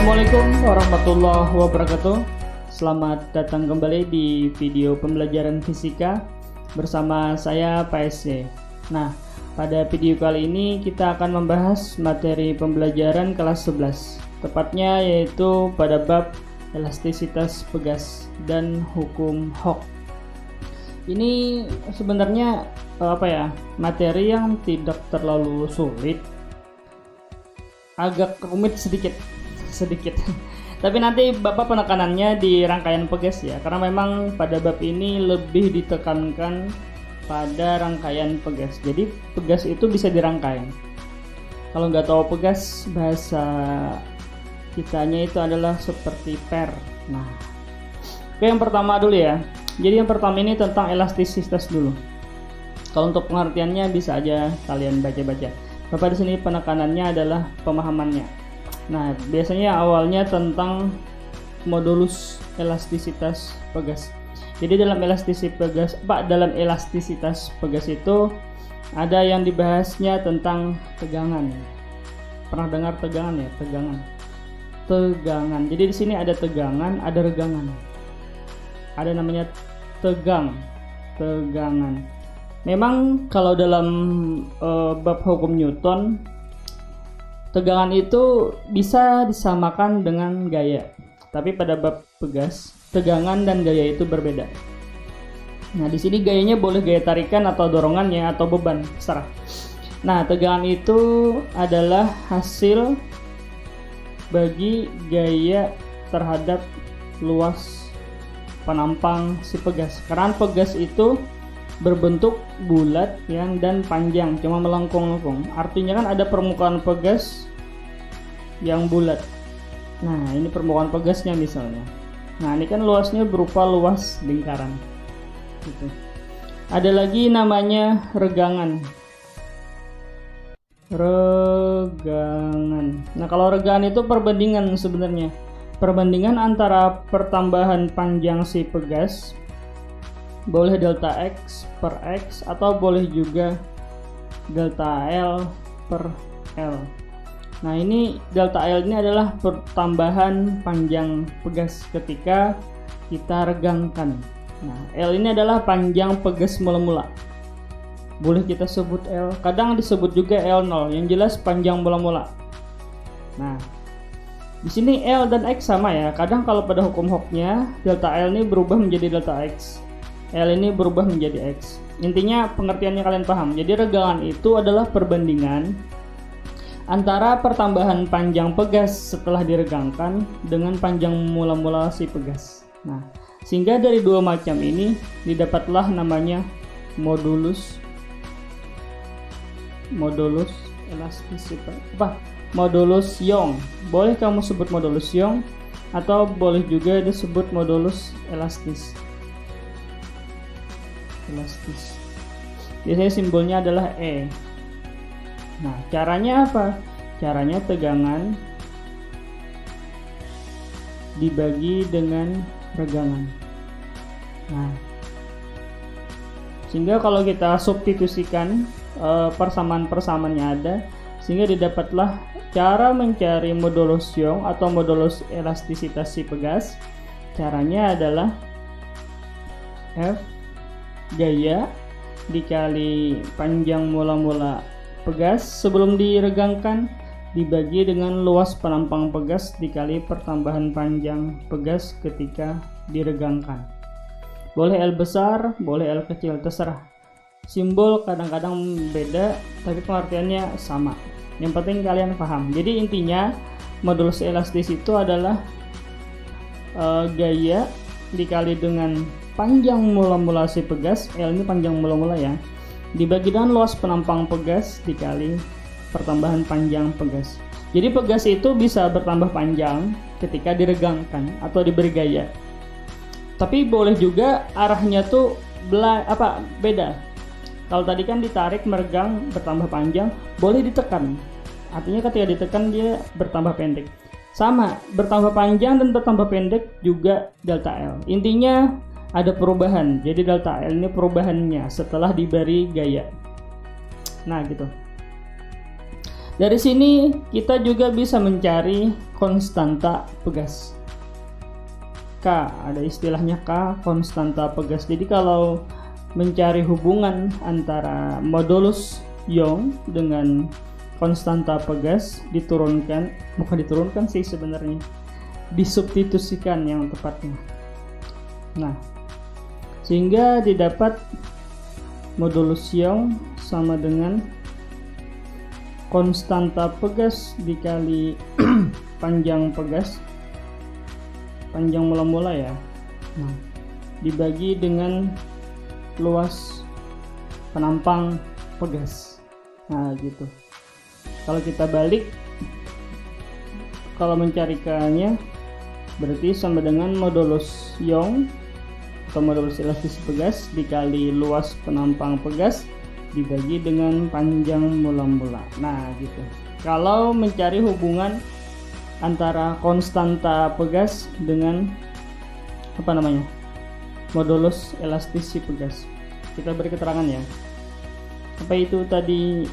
Assalamualaikum warahmatullahi wabarakatuh. Selamat datang kembali di video pembelajaran fisika bersama saya Pak SC. Nah, pada video kali ini kita akan membahas materi pembelajaran kelas 11, tepatnya yaitu pada bab elastisitas pegas dan hukum Hooke. Ini sebenarnya materi yang tidak terlalu sulit, agak rumit sedikit. Tapi nanti Bapak penekanannya di rangkaian pegas ya, karena memang pada bab ini lebih ditekankan pada rangkaian pegas. Jadi pegas itu bisa dirangkai. Kalau nggak tahu pegas, bahasa kitanya itu adalah seperti per. Nah, oke, yang pertama dulu ya. Jadi yang pertama ini tentang elastisitas dulu. Kalau untuk pengertiannya bisa aja kalian baca-baca. Bapak di sini penekanannya adalah pemahamannya. Nah, biasanya awalnya tentang modulus elastisitas pegas. Jadi dalam elastisitas pegas itu ada yang dibahasnya tentang tegangan. Pernah dengar tegangan ya? Tegangan. Jadi di sini ada tegangan, ada regangan. Ada namanya tegangan. Memang kalau dalam bab hukum Newton, tegangan itu bisa disamakan dengan gaya. Tapi pada bab pegas, tegangan dan gaya itu berbeda. Nah, di sini gayanya boleh gaya tarikan atau dorongannya atau beban, terserah. Nah, tegangan itu adalah hasil bagi gaya terhadap luas penampang si pegas. Karena pegas itu berbentuk bulat dan panjang, cuma melengkung-lengkung. Artinya kan ada permukaan pegas yang bulat. Nah, ini permukaan pegasnya misalnya. Nah, ini kan luasnya berupa luas lingkaran. Gitu. Ada lagi namanya regangan. Nah, kalau regangan itu perbandingan sebenarnya. Perbandingan antara pertambahan panjang si pegas, boleh delta X per X atau boleh juga delta L per L. Nah, ini delta L ini adalah pertambahan panjang pegas ketika kita regangkan. Nah, L ini adalah panjang pegas mula-mula. Boleh kita sebut L, kadang disebut juga L0, yang jelas panjang mula-mula. Nah, di sini L dan X sama ya. Kadang kalau pada hukum Hooke-nya delta L ini berubah menjadi delta X. L ini berubah menjadi X. Intinya pengertiannya kalian paham. Jadi regangan itu adalah perbandingan antara pertambahan panjang pegas setelah diregangkan dengan panjang mula-mula si pegas. Nah, sehingga dari dua macam ini didapatlah namanya modulus elastisitas. Modulus Young. Boleh kamu sebut modulus Young atau boleh juga disebut modulus elastis. Biasanya simbolnya adalah E. Nah, caranya apa? Caranya tegangan dibagi dengan regangan. Nah, sehingga kalau kita substitusikan persamaan-persamaannya ada, sehingga didapatlah cara mencari modulus Young atau modulus elastisitas si pegas. Caranya adalah F gaya dikali panjang mula-mula pegas sebelum diregangkan dibagi dengan luas penampang pegas dikali pertambahan panjang pegas ketika diregangkan. Boleh L besar, boleh L kecil, terserah. Simbol kadang-kadang beda, tapi pengertiannya sama. Yang penting kalian paham. Jadi intinya modulus elastis itu adalah gaya dikali dengan panjang mula-mula si pegas, L ini panjang mula-mula ya, dibagi dengan luas penampang pegas dikali pertambahan panjang pegas. Jadi pegas itu bisa bertambah panjang ketika diregangkan atau diberi gaya. Tapi boleh juga arahnya tuh beda. Kalau tadi kan ditarik, meregang, bertambah panjang, boleh ditekan. Artinya ketika ditekan dia bertambah pendek. Sama, bertambah panjang dan bertambah pendek juga delta L. Intinya ada perubahan. Jadi delta L ini perubahannya setelah diberi gaya. Nah, gitu. Dari sini kita juga bisa mencari konstanta pegas. K, ada istilahnya K, konstanta pegas. Jadi kalau mencari hubungan antara modulus Young dengan konstanta pegas, bukan diturunkan sih sebenarnya, disubstitusikan yang tepatnya. Nah, sehingga didapat modulus Young sama dengan konstanta pegas dikali panjang pegas, panjang mula-mula ya. Nah, dibagi dengan luas penampang pegas. Nah, gitu. Kalau kita balik, kalau mencarikannya berarti sama dengan modulus Young atau modulus elastis pegas dikali luas penampang pegas dibagi dengan panjang mula-mula. Nah, gitu. Kalau mencari hubungan antara konstanta pegas dengan modulus elastis si pegas, kita beri keterangan ya. Apa itu tadi?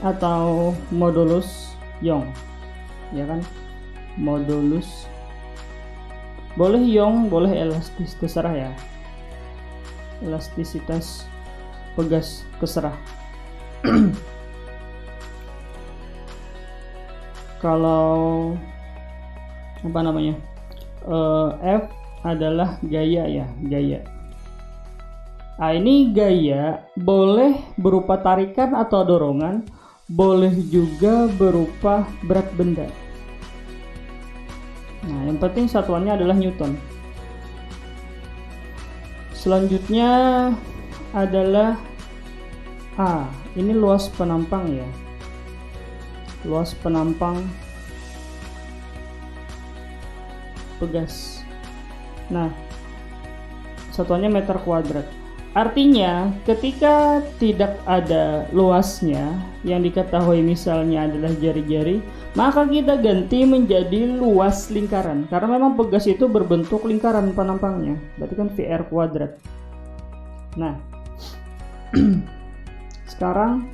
Atau modulus Young, ya kan? Modulus, boleh Young, boleh elastis, terserah ya. Elastisitas pegas terserah. Kalau F adalah gaya ya, gaya. Nah, ini gaya boleh berupa tarikan atau dorongan, boleh juga berupa berat benda. Nah, yang penting satuannya adalah Newton. Selanjutnya adalah A. Ini luas penampang ya. Luas penampang pegas. Nah, satuannya meter kuadrat. Artinya ketika tidak ada luasnya yang diketahui misalnya adalah jari-jari, maka kita ganti menjadi luas lingkaran, karena memang pegas itu berbentuk lingkaran penampangnya, berarti kan VR kuadrat. Nah, sekarang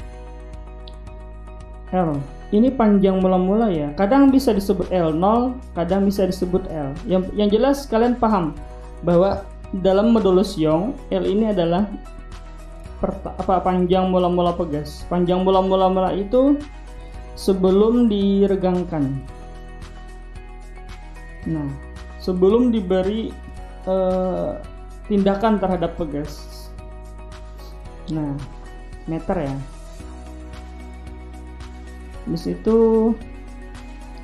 L, ini panjang mula-mula ya, kadang bisa disebut L0, kadang bisa disebut L. Yang jelas kalian paham bahwa dalam modulus Young, L ini adalah panjang mula-mula pegas. Panjang mula-mula itu sebelum diregangkan. Nah, sebelum diberi tindakan terhadap pegas. Nah, meter ya. Di situ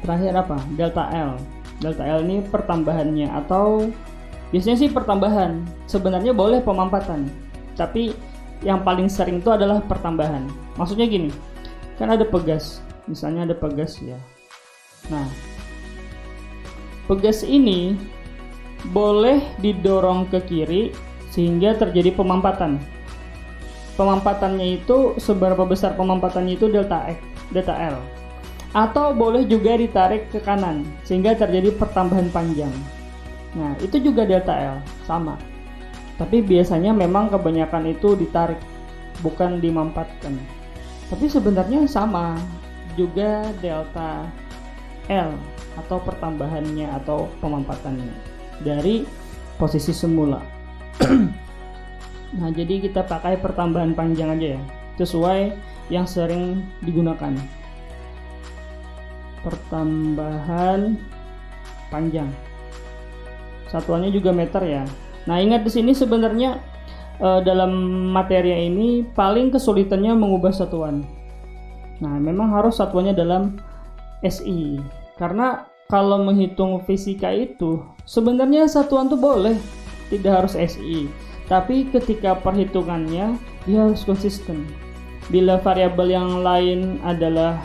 terakhir apa? Delta L. Delta L ini pertambahannya, atau biasanya sih pertambahan. Sebenarnya boleh pemampatan, tapi yang paling sering itu adalah pertambahan. Maksudnya gini, kan ada pegas, misalnya ada pegas ya. Nah, pegas ini boleh didorong ke kiri sehingga terjadi pemampatan. Pemampatannya itu, seberapa besar pemampatannya itu delta X, delta L. Atau boleh juga ditarik ke kanan sehingga terjadi pertambahan panjang. Nah, itu juga delta L, sama. Tapi biasanya memang kebanyakan itu ditarik, bukan dimampatkan. Tapi sebenarnya sama, juga delta L atau pertambahannya atau pemampatannya dari posisi semula. Nah, jadi kita pakai pertambahan panjang aja ya, sesuai yang sering digunakan. Pertambahan panjang. Satuannya juga meter ya. Nah, ingat di sini sebenarnya dalam materi ini paling kesulitannya mengubah satuan. Nah, memang harus satuannya dalam SI. Karena kalau menghitung fisika itu sebenarnya satuan tuh boleh, tidak harus SI. Tapi ketika perhitungannya dia harus konsisten. Bila variabel yang lain adalah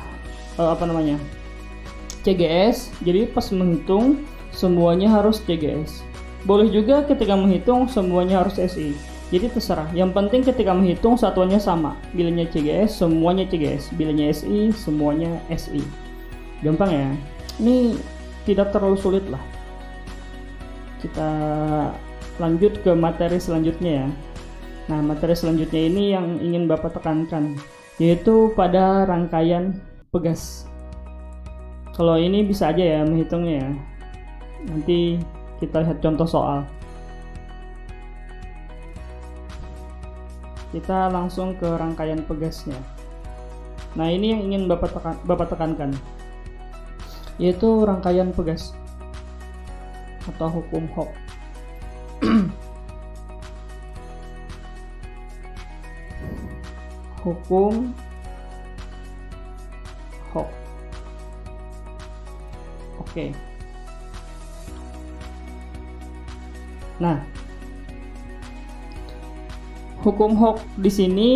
CGS, jadi pas menghitung semuanya harus CGS. Boleh juga ketika menghitung semuanya harus SI. Jadi terserah. Yang penting ketika menghitung satuannya sama. Bilanya CGS, semuanya CGS. Bilanya SI, semuanya SI. Gampang ya. Ini tidak terlalu sulit lah. Kita lanjut ke materi selanjutnya ya. Nah, materi selanjutnya ini yang ingin Bapak tekankan, yaitu pada rangkaian pegas. Kalau ini bisa aja ya menghitungnya ya. Nanti kita lihat contoh soal. Kita langsung ke rangkaian pegasnya. Nah, ini yang ingin Bapak tekankan, yaitu rangkaian pegas atau hukum Hooke. Hukum Hooke. Oke. Nah, hukum Hooke di sini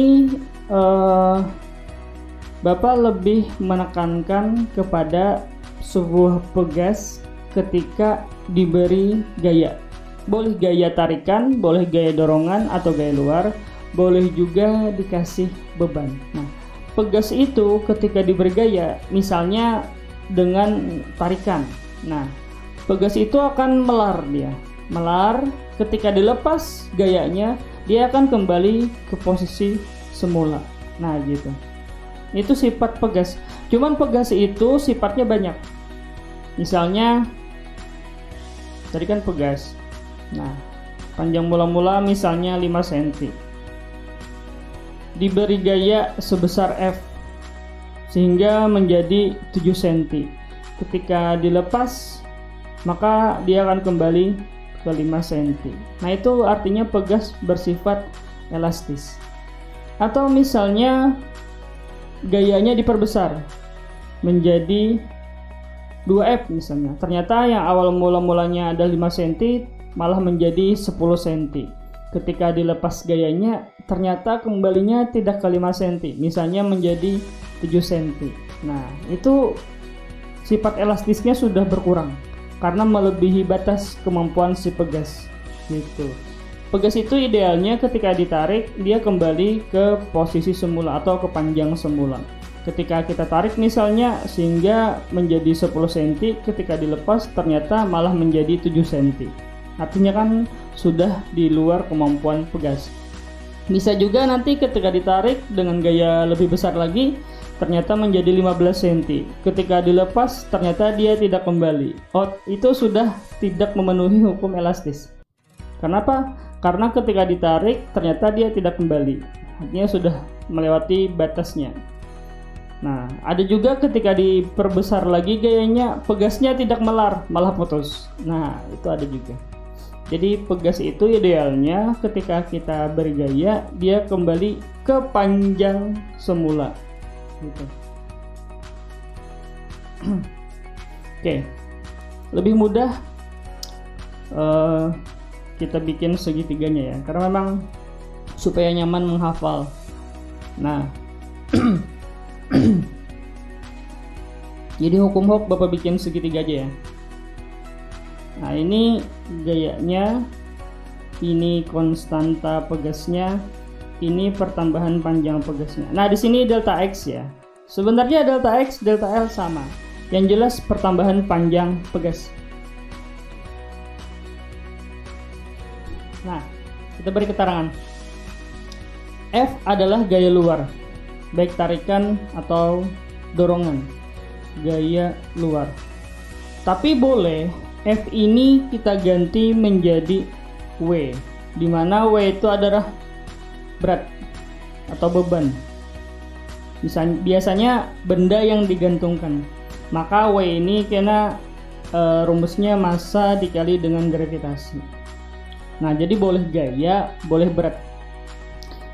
Bapak lebih menekankan kepada sebuah pegas ketika diberi gaya. Boleh gaya tarikan, boleh gaya dorongan atau gaya luar, boleh juga dikasih beban. Nah, pegas itu ketika diberi gaya, misalnya dengan tarikan. Nah, pegas itu akan melar dia. Melar, ketika dilepas gayanya, dia akan kembali ke posisi semula. Nah, gitu. Itu sifat pegas. Cuman pegas itu sifatnya banyak. Misalnya tadi kan pegas. Nah, panjang mula-mula misalnya 5 cm. Diberi gaya sebesar F sehingga menjadi 7 cm. Ketika dilepas, maka dia akan kembali ke 5 cm. Nah, itu artinya pegas bersifat elastis. Atau misalnya gayanya diperbesar menjadi 2F misalnya. Ternyata yang awal mula-mulanya ada 5 cm malah menjadi 10 cm. Ketika dilepas gayanya ternyata kembalinya tidak ke 5 cm, misalnya menjadi 7 cm. Nah, itu sifat elastisnya sudah berkurang karena melebihi batas kemampuan si pegas gitu. Pegas itu idealnya ketika ditarik dia kembali ke posisi semula atau ke panjang semula. Ketika kita tarik misalnya sehingga menjadi 10 cm, ketika dilepas ternyata malah menjadi 7 cm. Artinya kan sudah di luar kemampuan pegas. Bisa juga nanti ketika ditarik dengan gaya lebih besar lagi ternyata menjadi 15 cm. Ketika dilepas ternyata dia tidak kembali. Oh, itu sudah tidak memenuhi hukum elastis. Kenapa? Karena ketika ditarik ternyata dia tidak kembali. Artinya sudah melewati batasnya. Nah, ada juga ketika diperbesar lagi gayanya, pegasnya tidak melar, malah putus. Nah, itu ada juga. Jadi pegas itu idealnya ketika kita beri gaya, dia kembali ke panjang semula. Gitu. Oke, lebih mudah kita bikin segitiganya ya, karena memang supaya nyaman menghafal. Nah, jadi hukum Hooke Bapak bikin segitiga aja ya. Nah, ini gayanya, ini konstanta pegasnya, ini pertambahan panjang pegasnya. Nah, di sini delta X ya. Sebenarnya delta X, delta L sama. Yang jelas pertambahan panjang pegas. Nah, kita beri keterangan. F adalah gaya luar, baik tarikan atau dorongan. Gaya luar. Tapi boleh F ini kita ganti menjadi W, di mana W itu adalah berat atau beban. Biasanya benda yang digantungkan. Maka W ini karena rumusnya massa dikali dengan gravitasi. Nah, jadi boleh gaya, boleh berat.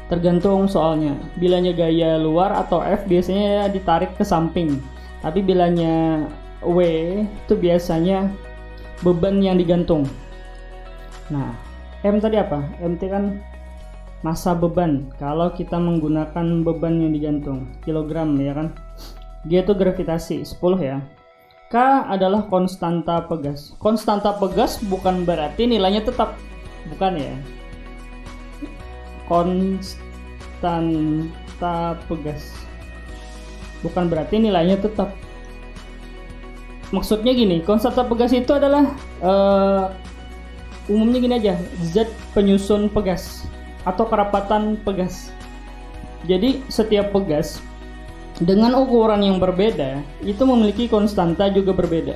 Tergantung soalnya. Bilanya gaya luar atau F biasanya ditarik ke samping. Tapi bilanya W itu biasanya beban yang digantung. Nah, M tadi apa? MT kan massa beban. Kalau kita menggunakan beban yang digantung, kilogram ya kan. G itu gravitasi 10 ya. K adalah konstanta pegas. Konstanta pegas bukan berarti nilainya tetap. Bukan ya. Konstanta pegas bukan berarti nilainya tetap. Maksudnya gini, konstanta pegas itu adalah umumnya gini aja, zat penyusun pegas atau kerapatan pegas. Jadi setiap pegas dengan ukuran yang berbeda itu memiliki konstanta juga berbeda.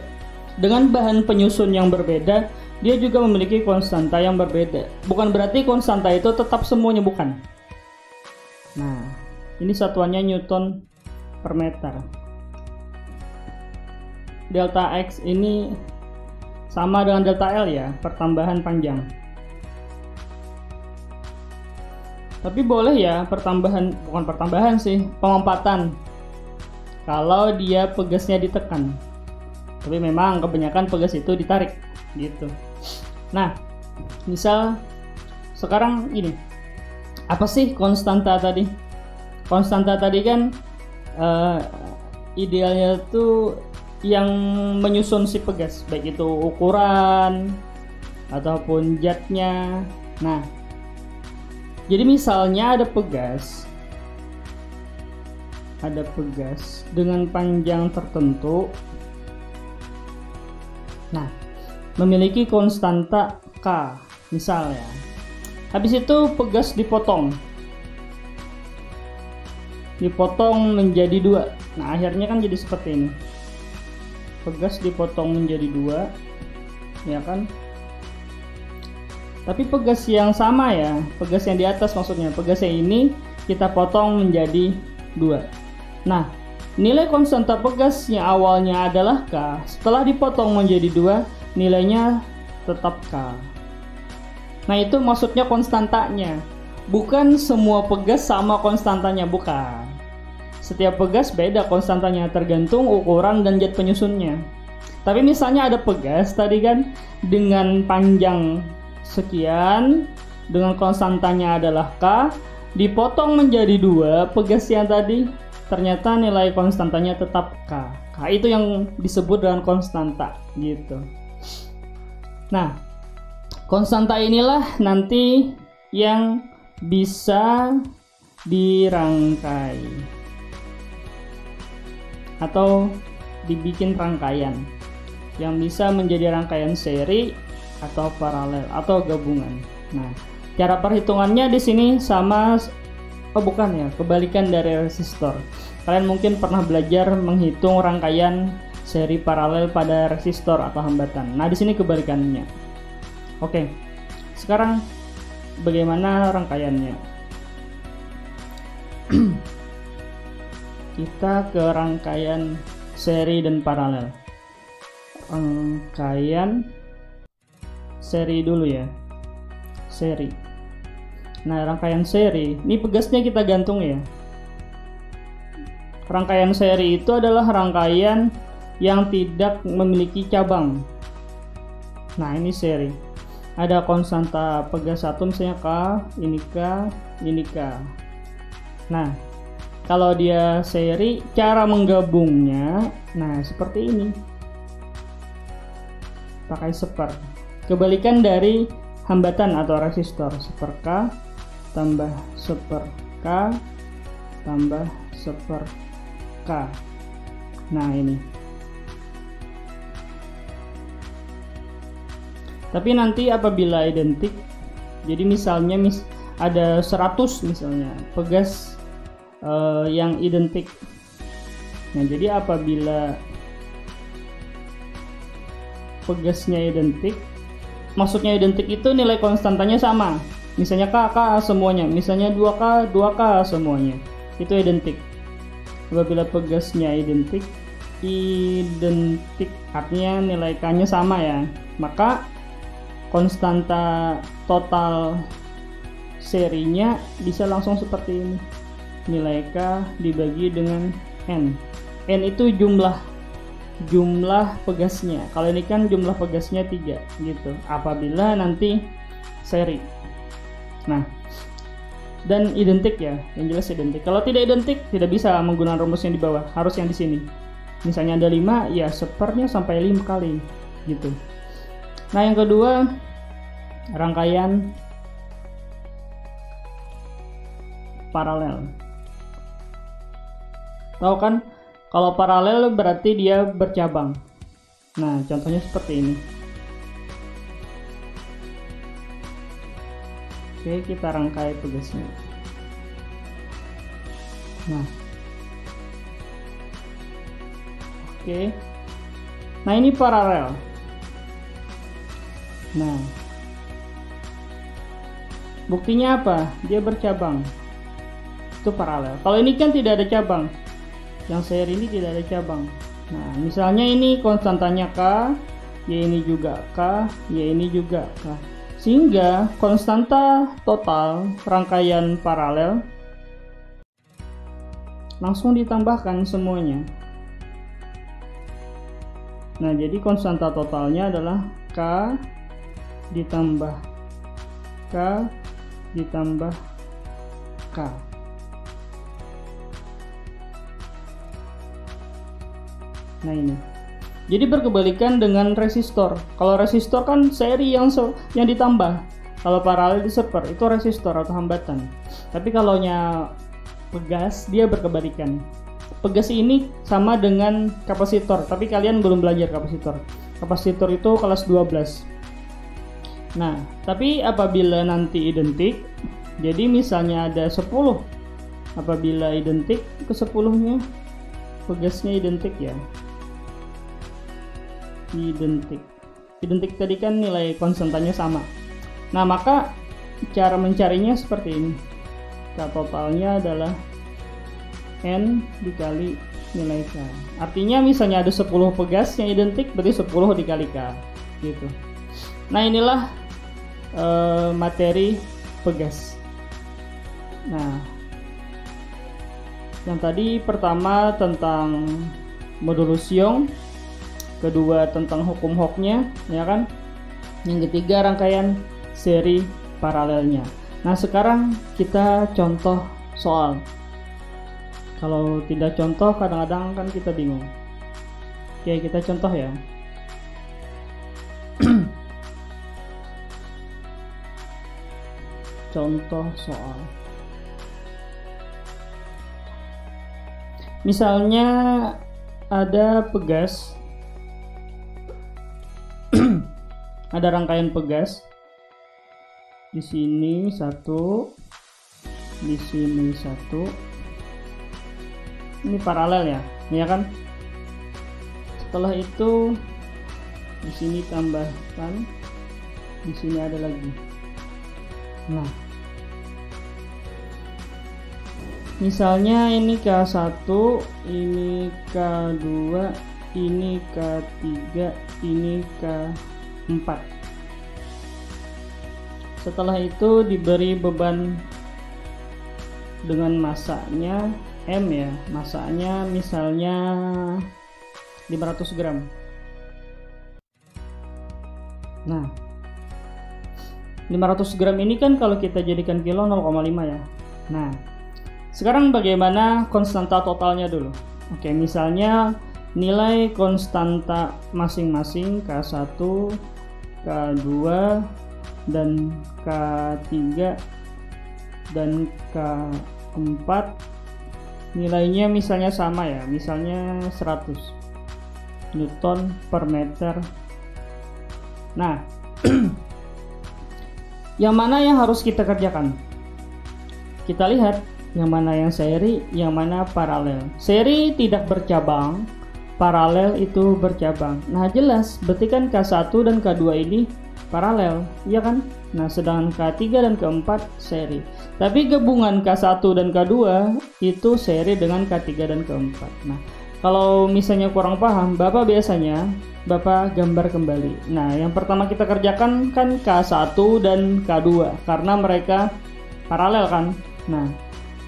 Dengan bahan penyusun yang berbeda, dia juga memiliki konstanta yang berbeda. Bukan berarti konstanta itu tetap semuanya, bukan. Nah, ini satuannya Newton per meter. Delta X ini sama dengan delta L ya, pertambahan panjang. Tapi boleh ya bukan pertambahan sih, pengompatan kalau dia pegasnya ditekan. Tapi memang kebanyakan pegas itu ditarik gitu. Nah, misal sekarang ini, apa sih konstanta tadi? Konstanta tadi kan idealnya tuh yang menyusun si pegas, baik itu ukuran ataupun zatnya. Nah, jadi misalnya ada pegas dengan panjang tertentu. Nah, memiliki konstanta K misalnya. Habis itu pegas dipotong menjadi 2. Nah, akhirnya kan jadi seperti ini. Pegas dipotong menjadi 2, ya kan? Tapi pegas yang sama ya, pegas yang di atas maksudnya, pegas yang ini kita potong menjadi 2. Nah, nilai konstanta pegas yang awalnya adalah K, setelah dipotong menjadi 2, nilainya tetap K. Nah, itu maksudnya konstantanya. Bukan semua pegas sama konstantanya, bukan. Setiap pegas beda konstantanya, tergantung ukuran dan zat penyusunnya. Tapi misalnya ada pegas tadi kan dengan panjang sekian, dengan konstantanya adalah K, dipotong menjadi 2, pegas yang tadi ternyata nilai konstantanya tetap K. K itu yang disebut dengan konstanta gitu. Nah, konstanta inilah nanti yang bisa dirangkai atau dibikin rangkaian yang bisa menjadi rangkaian seri atau paralel atau gabungan. Nah, cara perhitungannya di sini sama, kebalikan dari resistor. Kalian mungkin pernah belajar menghitung rangkaian seri paralel pada resistor atau hambatan. Nah, di sini kebalikannya. Oke. Sekarang bagaimana rangkaiannya? Kita ke rangkaian seri dan paralel. Rangkaian seri dulu ya. Seri. Nah, rangkaian seri, ini pegasnya kita gantung ya. Rangkaian seri itu adalah rangkaian yang tidak memiliki cabang. Nah, ini seri. Ada konstanta pegas satu misalnya K, ini K, ini K. Nah, kalau dia seri, cara menggabungnya, nah seperti ini. Pakai seper. Kebalikan dari hambatan atau resistor, seper K tambah seper K tambah seper K. Nah, ini. Tapi nanti apabila identik, jadi misalnya ada 100 misalnya pegas yang identik. Nah, jadi apabila pegasnya identik, maksudnya identik itu nilai konstantanya sama. Misalnya K semuanya, misalnya 2K semuanya. Itu identik. Apabila pegasnya identik artinya nilai K-nya sama ya. Maka konstanta total serinya bisa langsung seperti ini. Nilai K dibagi dengan N. N itu jumlah pegasnya. Kalau ini kan jumlah pegasnya 3 gitu. Apabila nanti seri. Nah, dan identik ya, yang jelas identik. Kalau tidak identik, tidak bisa menggunakan rumus yang di bawah, harus yang di sini. Misalnya ada 5, ya sepernya sampai 5 kali gitu. Nah, yang kedua, rangkaian paralel. Tahu kan, kalau paralel berarti dia bercabang. Nah, contohnya seperti ini. Oke, kita rangkai pegasnya. Nah, oke. Nah, ini paralel. Nah, buktinya apa? Dia bercabang. Itu paralel. Kalau ini kan tidak ada cabang. Yang seri ini tidak ada cabang. Nah, misalnya ini konstantanya K, Y ini juga K, Y ini juga K. Sehingga konstanta total rangkaian paralel langsung ditambahkan semuanya. Nah, jadi konstanta totalnya adalah K ditambah K ditambah K. Nah, ini. Jadi berkebalikan dengan resistor. Kalau resistor kan seri yang ditambah. Kalau paralel diseper itu resistor atau hambatan. Tapi kalau pegas dia berkebalikan. Pegas ini sama dengan kapasitor, tapi kalian belum belajar kapasitor. Kapasitor itu kelas 12. Nah, tapi apabila nanti identik, jadi misalnya ada 10. Apabila identik ke 10-nya, pegasnya identik ya. Identik tadi kan nilai konstantanya sama. Nah, maka cara mencarinya seperti ini. K totalnya adalah N dikali nilai K. Artinya misalnya ada 10 pegas yang identik, berarti 10 dikali K gitu. Nah, inilah materi pegas. Nah, yang tadi pertama tentang modulus Young, kedua tentang hukum Hooke-nya, ya kan? Yang ketiga rangkaian seri paralelnya. Nah, sekarang kita contoh soal. Kalau tidak contoh kadang-kadang kan kita bingung. Oke, kita contoh ya. Contoh soal. Misalnya ada pegas, ada rangkaian pegas. Di sini satu, di sini satu. Ini paralel ya kan? Setelah itu di sini tambahkan, di sini ada lagi. Nah, misalnya ini K1, ini K2, ini K3, ini K4. Setelah itu diberi beban dengan massanya M ya, massanya misalnya 500 gram. Nah, 500 gram ini kan kalau kita jadikan kilo 0,5 ya. Nah, sekarang bagaimana konstanta totalnya dulu? Oke, misalnya nilai konstanta masing-masing K1, K2, dan K3 dan K4 nilainya misalnya sama ya, misalnya 100 Newton per meter. Nah, yang mana yang harus kita kerjakan? Kita lihat yang mana yang seri, yang mana paralel. Seri tidak bercabang, paralel itu bercabang. Nah, jelas berarti kan K1 dan K2 ini paralel, iya kan? Nah, sedangkan K3 dan K4 seri. Tapi gabungan K1 dan K2 itu seri dengan K3 dan K4. Nah, kalau misalnya kurang paham, Bapak biasanya gambar kembali. Nah, yang pertama kita kerjakan kan K1 dan K2 karena mereka paralel kan. Nah,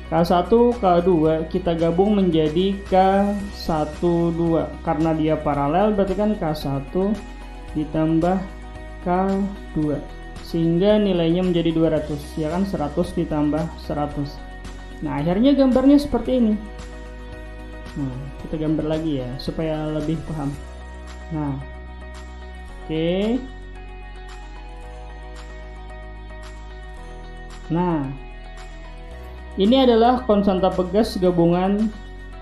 K1, K2 kita gabung menjadi K12 karena dia paralel, berarti kan K1 ditambah K2 sehingga nilainya menjadi 200 ya kan, 100 ditambah 100. Nah, akhirnya gambarnya seperti ini. Nah, kita gambar lagi ya supaya lebih paham. Nah, oke. Nah, ini adalah konstanta pegas gabungan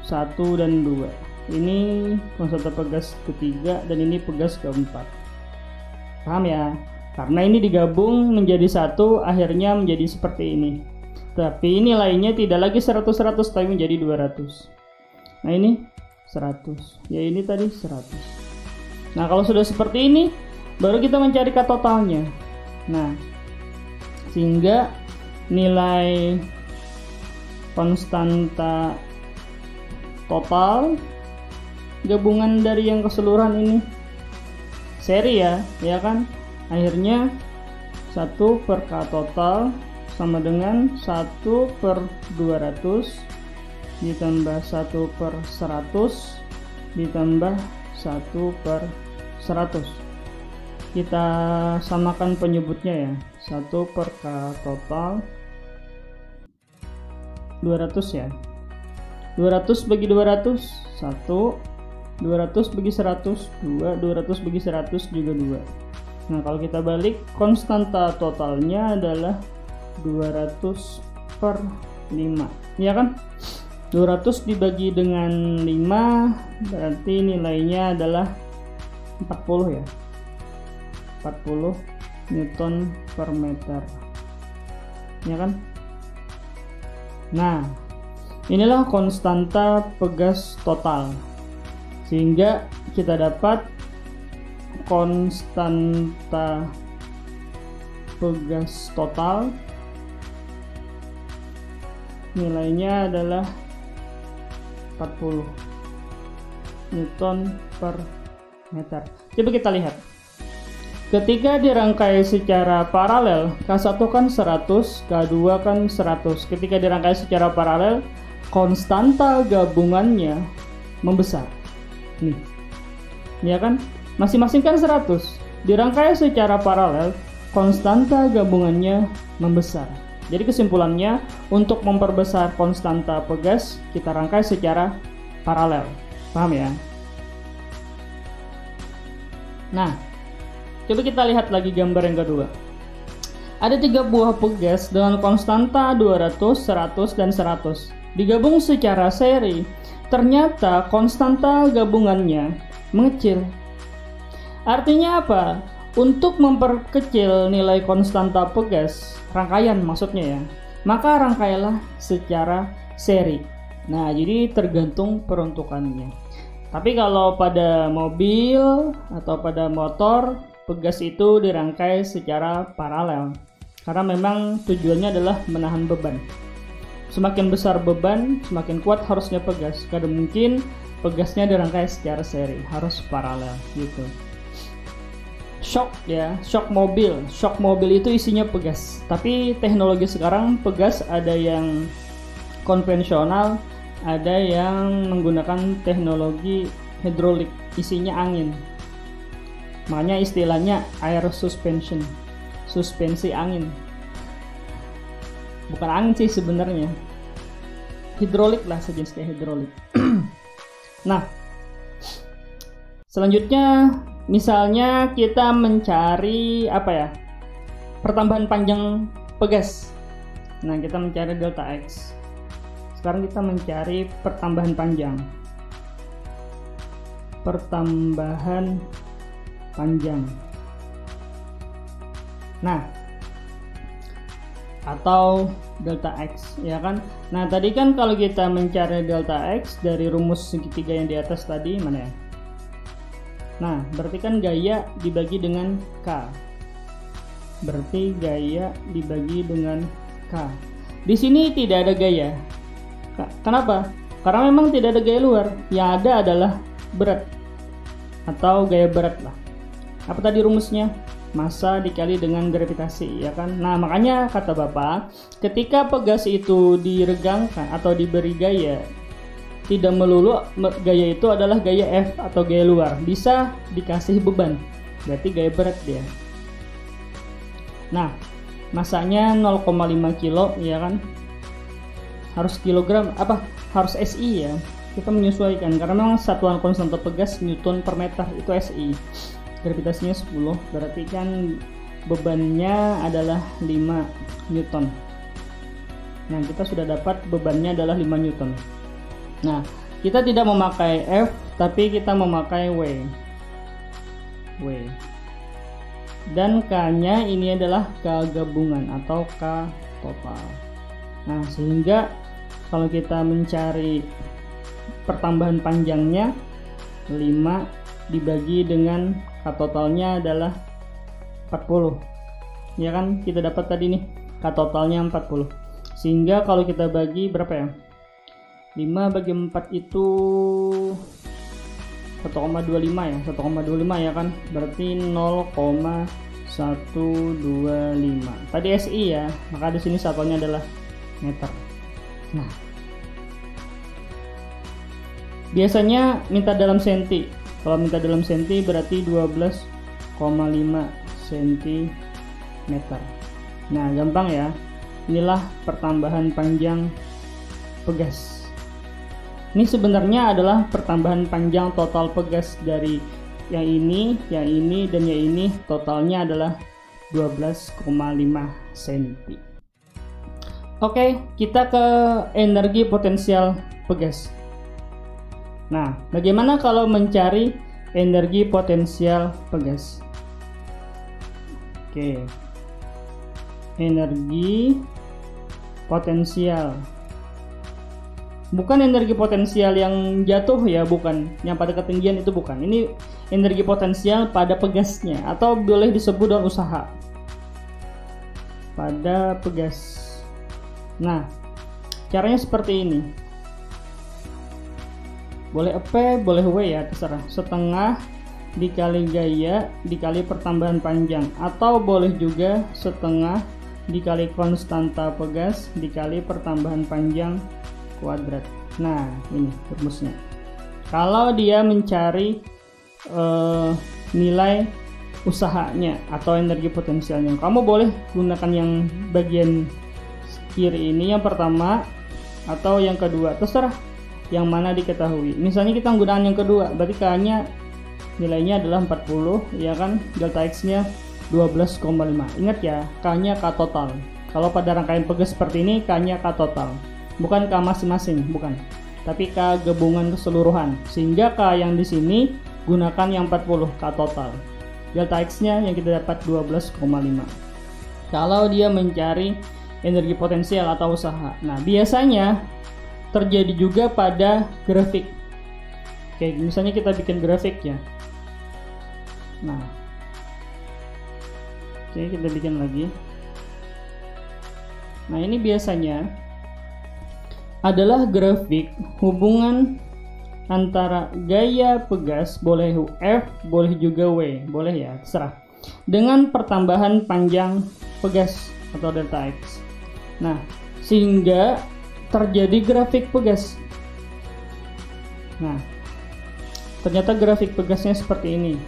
1 dan 2. Ini konstanta pegas ketiga dan ini pegas keempat. Paham ya? Karena ini digabung menjadi satu, akhirnya menjadi seperti ini. Tapi nilainya tidak lagi 100-100, tapi menjadi 200. Nah ini 100, ya ini tadi 100. Nah kalau sudah seperti ini, baru kita mencari K totalnya. Nah, sehingga nilai konstanta total gabungan dari yang keseluruhan ini seri ya kan, akhirnya 1 per K total sama dengan 1/200 ditambah 1/100 ditambah 1/100. Kita samakan penyebutnya ya, 1 per K total 200 ya, 200 bagi 200 1, 200 bagi 100 2, 200 bagi 100 juga 2. Nah kalau kita balik, konstanta totalnya adalah 200/5 ya kan. 200 dibagi dengan 5 berarti nilainya adalah 40 ya, 40 Newton per meter ya kan. Nah inilah konstanta pegas total, sehingga kita dapat konstanta pegas total nilainya adalah 40 Newton per meter. Coba kita lihat. Ketika dirangkai secara paralel, K1 kan 100, K2 kan 100. Ketika dirangkai secara paralel, konstanta gabungannya membesar. Nih. Ya kan? Masing-masing kan 100. Dirangkai secara paralel, konstanta gabungannya membesar. Jadi kesimpulannya, untuk memperbesar konstanta pegas, kita rangkai secara paralel. Paham ya? Nah, coba kita lihat lagi gambar yang kedua. Ada 3 buah pegas dengan konstanta 200, 100, dan 100. Digabung secara seri, ternyata konstanta gabungannya mengecil. Artinya apa? Untuk memperkecil nilai konstanta pegas, rangkaian maksudnya ya, maka rangkailah secara seri. Nah, jadi tergantung peruntukannya. Tapi kalau pada mobil atau pada motor, pegas itu dirangkai secara paralel. Karena memang tujuannya adalah menahan beban. Semakin besar beban, semakin kuat harusnya pegas. Karena mungkin pegasnya dirangkai secara seri, harus paralel gitu. Shock ya, shock mobil itu isinya pegas. Tapi teknologi sekarang pegas ada yang konvensional, ada yang menggunakan teknologi hidrolik, isinya angin. Makanya istilahnya air suspension, suspensi angin. Bukan angin sih sebenarnya, hidrolik lah, sejenis kayak hidrolik. Nah, selanjutnya misalnya kita mencari apa ya, pertambahan panjang pegas. Nah, kita mencari delta X. Sekarang kita mencari pertambahan panjang. Pertambahan panjang. Nah, atau delta X ya kan. Nah, tadi kan kalau kita mencari delta X dari rumus segitiga yang di atas tadi, mana ya? Nah, berarti kan gaya dibagi dengan K. Berarti gaya dibagi dengan K. Di sini tidak ada gaya. Kenapa? Karena memang tidak ada gaya luar. Yang ada adalah berat atau gaya berat lah. Apa tadi rumusnya? Massa dikali dengan gravitasi, ya kan? Nah, makanya kata Bapak, ketika pegas itu diregangkan atau diberi gaya, tidak melulu gaya itu adalah gaya F atau gaya luar, bisa dikasih beban, berarti gaya berat dia. Nah, masanya 0,5 kilo ya kan, harus kilogram, harus SI ya, kita menyesuaikan karena memang satuan konstanta pegas Newton per meter, itu SI. Gravitasinya 10, berarti kan bebannya adalah 5 Newton. Nah, kita sudah dapat bebannya adalah 5 Newton. Nah, kita tidak memakai F, tapi kita memakai W. dan K-nya ini adalah K gabungan atau K total. Nah, sehingga kalau kita mencari pertambahan panjangnya, 5 dibagi dengan K totalnya adalah 40. Ya kan, kita dapat tadi nih K totalnya 40. Sehingga kalau kita bagi berapa ya? 5 bagi 4 itu 1,25 ya, 1,25 ya kan, berarti 0,125. Tadi SI ya, maka di sini satuannya adalah meter. Nah, biasanya minta dalam senti. Kalau minta dalam senti berarti 12,5 cm. Nah, gampang ya. Inilah pertambahan panjang pegas. Ini sebenarnya adalah pertambahan panjang total pegas dari yang ini, dan yang ini, totalnya adalah 12,5 cm. Oke, kita ke energi potensial pegas. Nah, bagaimana kalau mencari energi potensial pegas? Oke, energi potensial. Bukan energi potensial yang jatuh ya, bukan. Yang pada ketinggian itu bukan. Ini energi potensial pada pegasnya, atau boleh disebut dengan usaha pada pegas. Nah, caranya seperti ini. Boleh EP, boleh W ya, terserah. Setengah dikali gaya dikali pertambahan panjang, atau boleh juga setengah dikali konstanta pegas dikali pertambahan panjang kuadrat. Nah, ini rumusnya. Kalau dia mencari nilai usahanya atau energi potensialnya, kamu boleh gunakan yang bagian kiri ini yang pertama atau yang kedua, terserah yang mana diketahui. Misalnya kita menggunakan yang kedua, berarti K-nya nilainya adalah 40 ya kan, delta X-nya 12,5. Ingat ya, K-nya K total. Kalau pada rangkaian pegas seperti ini, K-nya K total. Bukan K masing-masing, bukan. Tapi K gabungan keseluruhan. Sehingga K yang di sini gunakan yang 40, K total. Delta X-nya yang kita dapat 12,5. Kalau dia mencari energi potensial atau usaha. Nah, biasanya terjadi juga pada grafik. Oke, misalnya kita bikin grafik ya. Nah, oke, kita bikin lagi. Nah, ini biasanya adalah grafik hubungan antara gaya pegas, boleh F, boleh juga W, boleh ya, terserah, dengan pertambahan panjang pegas atau delta X. Nah, sehingga terjadi grafik pegas. Nah, ternyata grafik pegasnya seperti ini.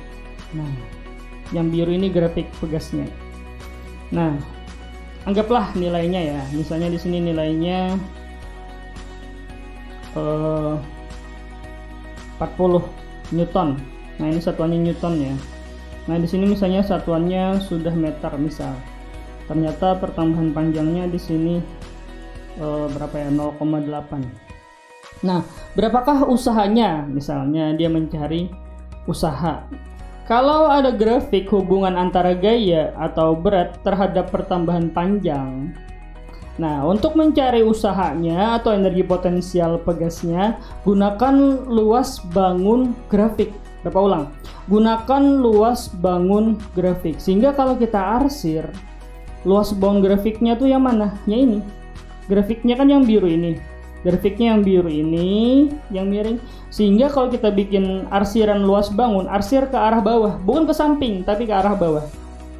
Nah, yang biru ini grafik pegasnya. Nah, anggaplah nilainya ya. Misalnya di sini nilainya 40 Newton. Nah, ini satuannya Newton ya. Nah, di sini misalnya satuannya sudah meter misal. Ternyata pertambahan panjangnya di sini berapa ya? 0,8. Nah, berapakah usahanya? Misalnya dia mencari usaha. Kalau ada grafik hubungan antara gaya atau berat terhadap pertambahan panjang. Nah, untuk mencari usahanya atau energi potensial pegasnya, gunakan luas bangun grafik. Berapa ulang? Gunakan luas bangun grafik. Sehingga kalau kita arsir, luas bangun grafiknya tuh yang mana? Ya ini. Grafiknya kan yang biru ini. Grafiknya yang biru ini, yang miring. Sehingga kalau kita bikin arsiran luas bangun, arsir ke arah bawah, bukan ke samping, tapi ke arah bawah.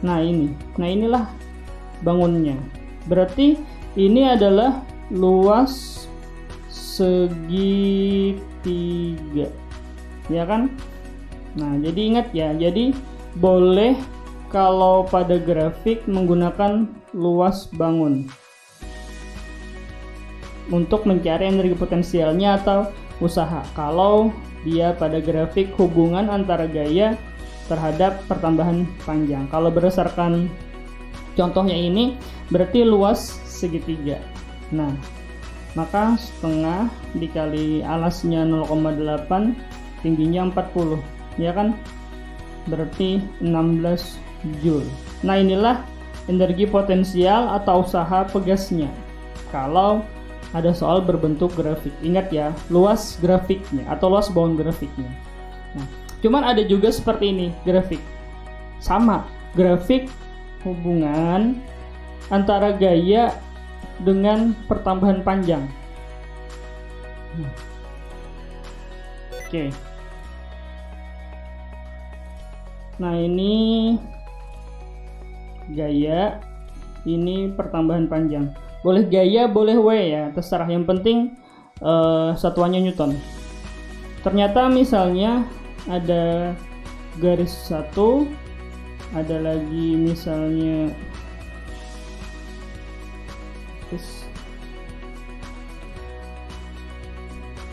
Nah, ini. Nah, inilah bangunnya. Berarti ini adalah luas segitiga, ya kan? Nah, jadi ingat ya, jadi boleh kalau pada grafik menggunakan luas bangun untuk mencari energi potensialnya atau usaha. Kalau dia pada grafik hubungan antara gaya terhadap pertambahan panjang. Kalau berdasarkan contohnya ini, berarti luas segitiga. Nah, maka setengah dikali alasnya 0,8, tingginya 40, ya kan? Berarti 16 Joule. Nah, inilah energi potensial atau usaha pegasnya kalau ada soal berbentuk grafik. Ingat ya, luas grafiknya atau luas bound grafiknya. Nah, cuman ada juga seperti ini grafik. Sama, grafik hubungan antara gaya dengan pertambahan panjang. Oke. Nah, ini gaya, ini pertambahan panjang. Boleh gaya, boleh W ya, terserah. Yang penting satuannya Newton. Ternyata misalnya ada garis 1, ada lagi misalnya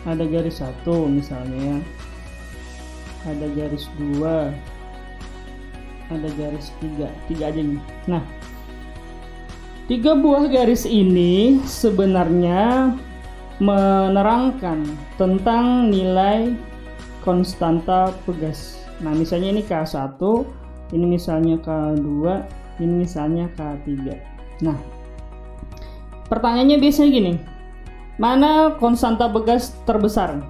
ada garis 1 misalnya, ada garis 2, ada garis 3 aja nih. Nah, 3 buah garis ini sebenarnya menerangkan tentang nilai konstanta pegas. Nah, misalnya ini K1, ini misalnya K2, ini misalnya K3. Nah, pertanyaannya biasanya gini, mana konstanta pegas terbesar?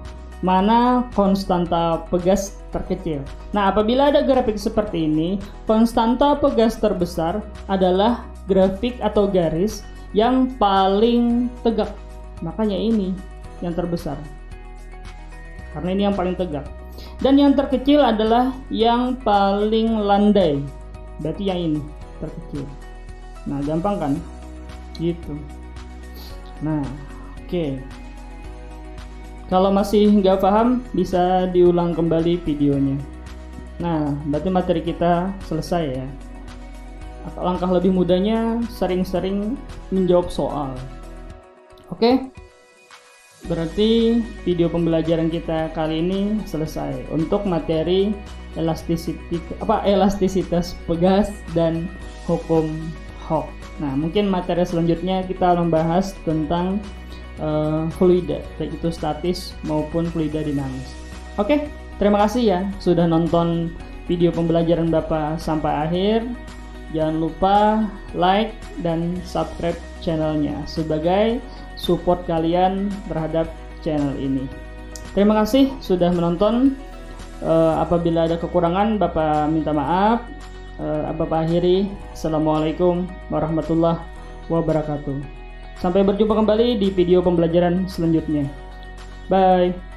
Mana konstanta pegas terkecil? Nah, apabila ada grafik seperti ini, konstanta pegas terbesar adalah grafik atau garis yang paling tegak. Makanya ini yang terbesar, karena ini yang paling tegak. Dan yang terkecil adalah yang paling landai, berarti yang ini terkecil. Nah, gampang kan? Gitu. Nah, oke. Kalau masih nggak paham, bisa diulang kembali videonya. Nah, berarti materi kita selesai ya. Langkah lebih mudahnya sering-sering menjawab soal. Oke? Berarti video pembelajaran kita kali ini selesai untuk materi elastisitas pegas dan hukum Hooke. Nah, mungkin materi selanjutnya kita membahas tentang fluida, baik itu statis maupun fluida dinamis. Oke, terima kasih ya sudah nonton video pembelajaran Bapak sampai akhir. Jangan lupa like dan subscribe channelnya sebagai support kalian terhadap channel ini. Terima kasih sudah menonton. Apabila ada kekurangan, Bapak minta maaf. Bapak akhiri. Assalamualaikum warahmatullahi wabarakatuh. Sampai berjumpa kembali di video pembelajaran selanjutnya. Bye.